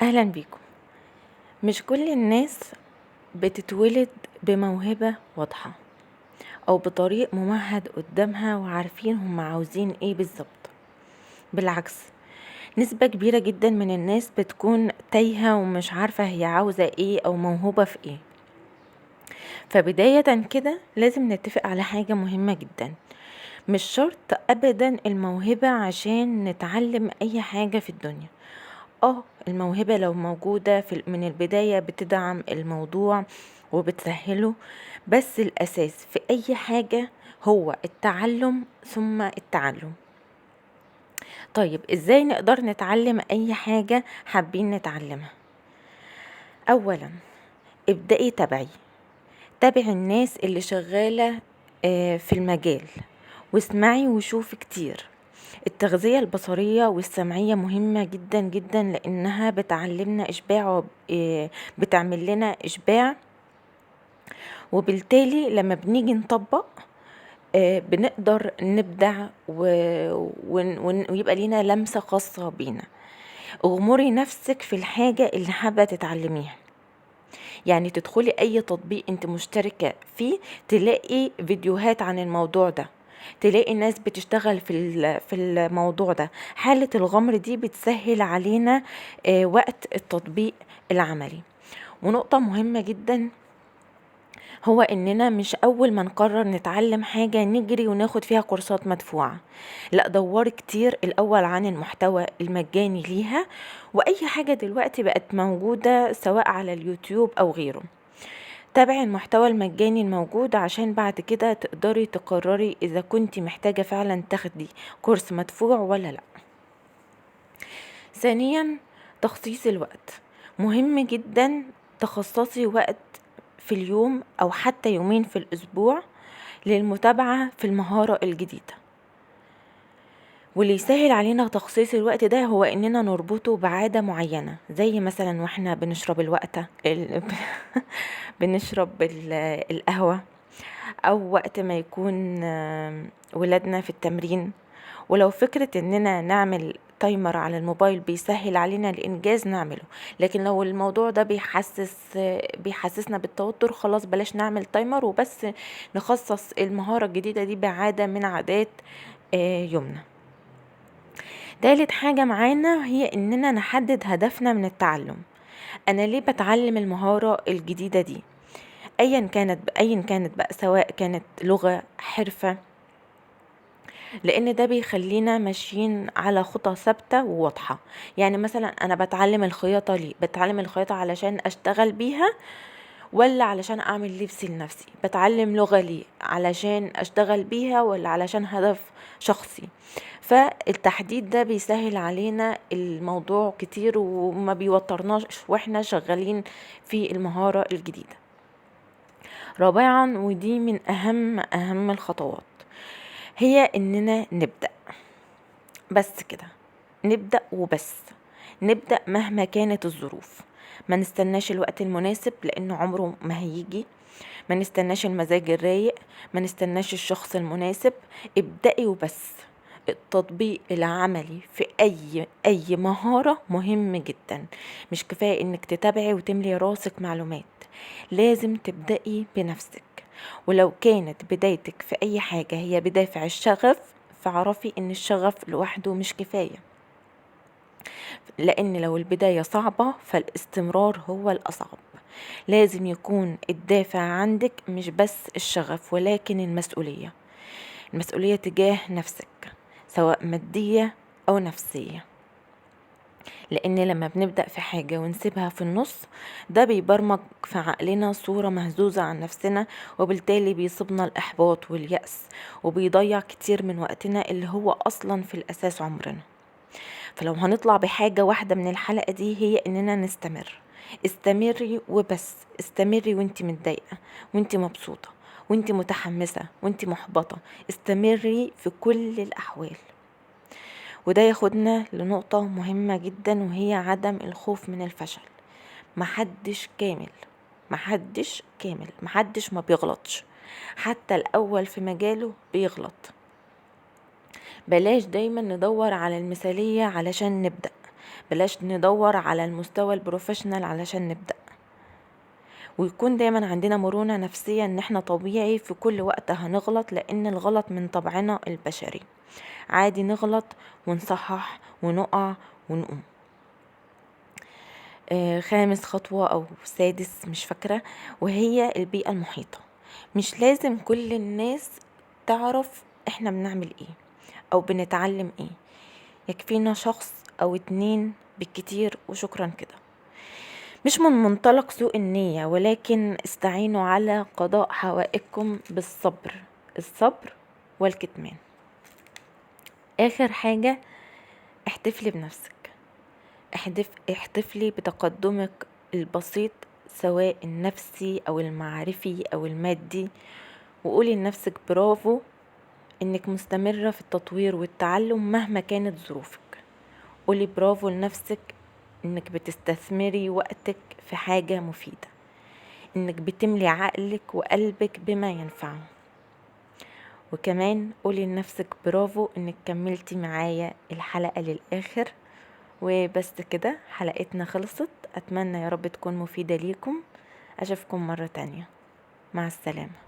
أهلا بيكم. مش كل الناس بتتولد بموهبة واضحة أو بطريق ممهد قدامها وعارفين هم عاوزين ايه بالظبط. بالعكس، نسبة كبيرة جدا من الناس بتكون تايهة ومش عارفة هي عاوزة ايه أو موهوبة في ايه. فبداية كده لازم نتفق على حاجة مهمة جدا. مش شرط أبدا الموهبة عشان نتعلم أي حاجة في الدنيا. الموهبة لو موجودة من البداية بتدعم الموضوع وبتسهله، بس الأساس في أي حاجة هو التعلم ثم التعلم. طيب إزاي نقدر نتعلم أي حاجة حابين نتعلمها؟ أولا، ابدأي تابعي الناس اللي شغالة في المجال، واسمعي وشوفي كتير. التغذية البصرية والسمعية مهمة جدا جدا لأنها بتعلمنا إشباع بتعمل لنا إشباع، وبالتالي لما بنيجي نطبق بنقدر نبدع ويبقى لينا لمسة خاصة بينا. اغمري نفسك في الحاجة اللي حابة تتعلميها، يعني تدخلي أي تطبيق انت مشتركة فيه تلاقي فيديوهات عن الموضوع ده، تلاقي ناس بتشتغل في الموضوع ده. حالة الغمر دي بتسهل علينا وقت التطبيق العملي. ونقطة مهمة جدا هو اننا مش اول ما نقرر نتعلم حاجة نجري وناخد فيها كورسات مدفوعة. لا، دوري كتير الاول عن المحتوى المجاني ليها، واي حاجة دلوقتي بقت موجودة سواء على اليوتيوب او غيره. تابعي المحتوى المجاني الموجود عشان بعد كده تقدري تقرري اذا كنتي محتاجة فعلا تاخدي كورس مدفوع ولا لا. ثانيا، تخصيص الوقت مهم جدا. تخصصي وقت في اليوم او حتى يومين في الاسبوع للمتابعة في المهارة الجديدة. واللي يسهل علينا تخصيص الوقت ده هو اننا نربطه بعادة معينة، زي مثلا واحنا بنشرب بنشرب القهوة، او وقت ما يكون ولادنا في التمرين. ولو فكرة اننا نعمل تايمر على الموبايل بيسهل علينا الانجاز نعمله، لكن لو الموضوع ده بيحسسنا بالتوتر خلاص بلاش نعمل تايمر وبس نخصص المهارة الجديدة دي بعادة من عادات يومنا. تالت حاجة معانا هي اننا نحدد هدفنا من التعلم. انا ليه بتعلم المهارة الجديدة دي؟ ايا كانت بقى، سواء كانت لغة، حرفة، لان ده بيخلينا ماشيين على خطى ثابتة وواضحة. يعني مثلا انا بتعلم الخياطة ليه؟ بتعلم الخياطة علشان اشتغل بيها ولا علشان اعمل لبسي لنفسي؟ بتعلم لغة ليه؟ علشان اشتغل بيها ولا علشان هدف شخصي؟ فالتحديد ده بيسهل علينا الموضوع كتير وما بيوترناش واحنا شغالين في المهارة الجديدة. رابعا، ودي من اهم الخطوات، هي اننا نبدأ. بس كده، نبدأ وبس. نبدأ مهما كانت الظروف، ما نستناش الوقت المناسب لانه عمره ما هيجي، ما نستناش المزاج الرايق، ما نستناش الشخص المناسب. ابدأي وبس. التطبيق العملي في اي مهارة مهم جدا. مش كفاية انك تتابعي وتملي راسك معلومات، لازم تبدأي بنفسك. ولو كانت بدايتك في اي حاجة هي بدافع الشغف، فاعرفي ان الشغف لوحده مش كفاية، لان لو البداية صعبة فالاستمرار هو الاصعب. لازم يكون الدافع عندك مش بس الشغف ولكن المسؤولية تجاه نفسك، سواء مادية أو نفسية. لأن لما بنبدأ في حاجة ونسيبها في النص، ده بيبرمج في عقلنا صورة مهزوزة عن نفسنا، وبالتالي بيصيبنا الإحباط واليأس، وبيضيع كتير من وقتنا اللي هو أصلا في الأساس عمرنا. فلو هنطلع بحاجة واحدة من الحلقة دي هي إننا نستمر. استمري وبس. استمري وانتي متضايقة، وانتي مبسوطة، وانتي متحمسة، وانتي محبطة. استمري في كل الأحوال. وده ياخدنا لنقطة مهمة جدا، وهي عدم الخوف من الفشل. محدش ما بيغلطش، حتى الأول في مجاله بيغلط. بلاش دايما ندور على المثالية علشان نبدأ، بلاش ندور على المستوى البروفيشنال علشان نبدأ. ويكون دايما عندنا مرونة نفسية ان احنا طبيعي في كل وقت هنغلط، لان الغلط من طبعنا البشري، عادي نغلط ونصحح ونقع ونقوم. خامس خطوة او سادس مش فاكرة، وهي البيئة المحيطة. مش لازم كل الناس تعرف احنا بنعمل ايه او بنتعلم ايه، يكفينا شخص او اتنين بالكتير وشكرا كده. مش من منطلق سوء النية، ولكن استعينوا على قضاء حوائجكم بالصبر، الصبر والكتمان. اخر حاجة، احتفلي بنفسك، احتفلي بتقدمك البسيط سواء النفسي او المعرفي او المادي، وقولي لنفسك برافو انك مستمرة في التطوير والتعلم مهما كانت ظروفك. قولي برافو لنفسك انك بتستثمري وقتك في حاجة مفيدة، انك بتملي عقلك وقلبك بما ينفعه. وكمان قولي لنفسك برافو انك كملتي معايا الحلقة للآخر. وبس كده حلقتنا خلصت، اتمنى يا رب تكون مفيدة ليكم. اشوفكم مرة تانية، مع السلامة.